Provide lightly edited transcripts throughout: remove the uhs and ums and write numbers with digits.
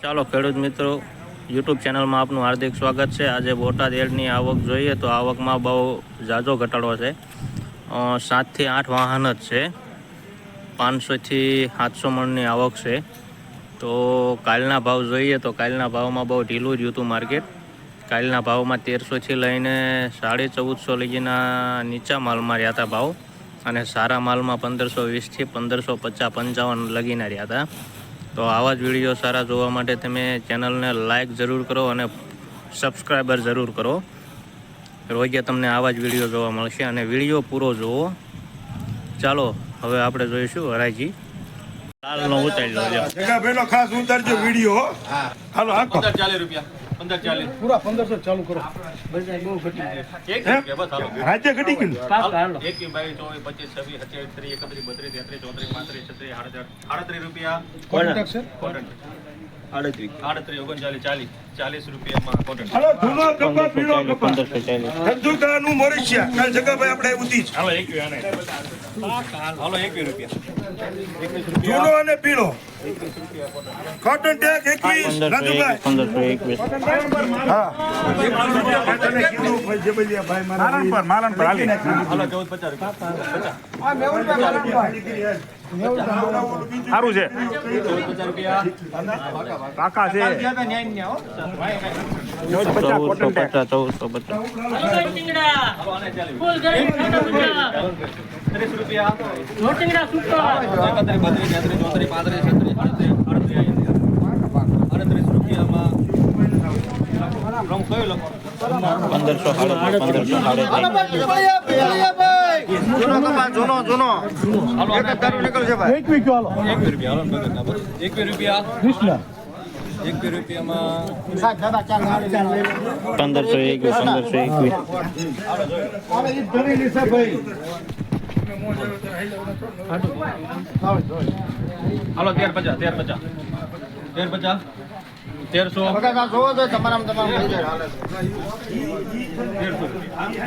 ચાલો ખેડૂત મિત્રો, યુટ્યુબ ચેનલમાં આપનું હાર્દિક સ્વાગત છે। આજે બોટાદ એડની આવક જોઈએ તો આવકમાં બહુ ઝાઝો ઘટાડો છે। 7 થી 8 વાહન જ છે। 500 થી 700 મણની આવક છે। તો કાલના ભાવ જોઈએ તો કાલના ભાવમાં બહુ ઢીલું જ હતું માર્કેટ। કાલના ભાવમાં 1300 થી લઈને 1450 લગીના નીચા માલમાં રહ્યા હતા ભાવ, અને સારા માલમાં 1520 થી 1550 55 લગીના રહ્યા હતા। તો આવા જ વિડીયો સારા જોવા માટે તમે ચેનલને લાઇક જરૂર કરો અને સબસ્ક્રાઈબર જરૂર કરો। રોજે તમને આવા જ વિડીયો જોવા મળશે અને વિડીયો પૂરો જુઓ। ચાલો હવે આપણે જોઈશું હરાજી। લાલનો ઉતારી લો લ્યો। જગાભાઈનો ખાસ ઉતારજો વિડીયો। હાલો હાલો 1540 રૂપિયા 1540 પૂરા 1500 ચાલુ કરો। બજાર બહુ ઘટી ગઈ એક રૂપિયા બસ હાલો રાજ્ય ઘટી ગયું હાલો 21 22 24 25 26 27 31 32 33 34 35 36 38 રૂપિયા કોન્ટેક્ટ છે કોન્ટેક્ટ 38 39 40 રૂપિયામાં કોન્ટેક્ટ હાલો ધૂનો કપા પીળો કપા 1540 ધંધુકાનું મોરિશિયા કાલ જગાભાઈ આપણે ઉધી જ હાલો 21 આને હાલો 21 રૂપિયા ધૂનો અને પીળો કોટન ટેક 21 રાજુભાઈ 1521 હા 21 રૂપિયા તને કીધું ભાઈ જબલિયા ભાઈ મારા માલન પર હાલી હાલો 1450 રૂપિયા 50 આ મેવલ પર સારું છે 1450 રૂપિયા કાકા છે 1450 હાલો આને 30 રૂપિયા 31 32 33 38 રૂપિયામાં રમ કયો લખો 21 રૂપિયા 21 રૂપિયામાં 1521 હાલો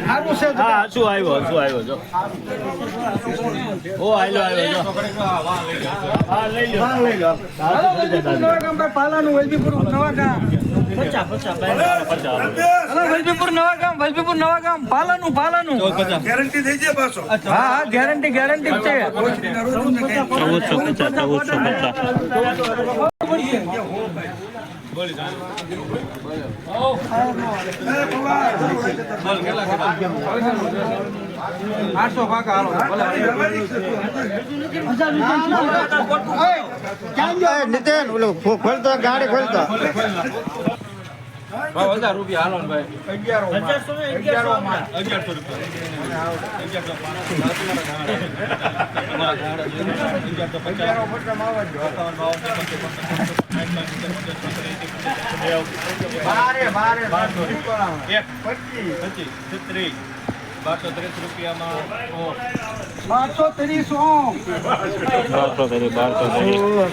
1350 હા શું આવ્યો જો ઓ આવ્યો જો હા લઈ લો પાલાનું વલભીપુર નવા ગામ વલભીપુર નવા ગામ પાલાનું 1450 ગેરંટી થઈ જાય પાછો હા ગેરંટી છે 1450 બોલી નીતિન ઓલું ખોલતો ગાડી ખોલતો ભાવ 1000 રૂપિયા હાલો ને ભાઈ 1100 રૂપિયામાં 1230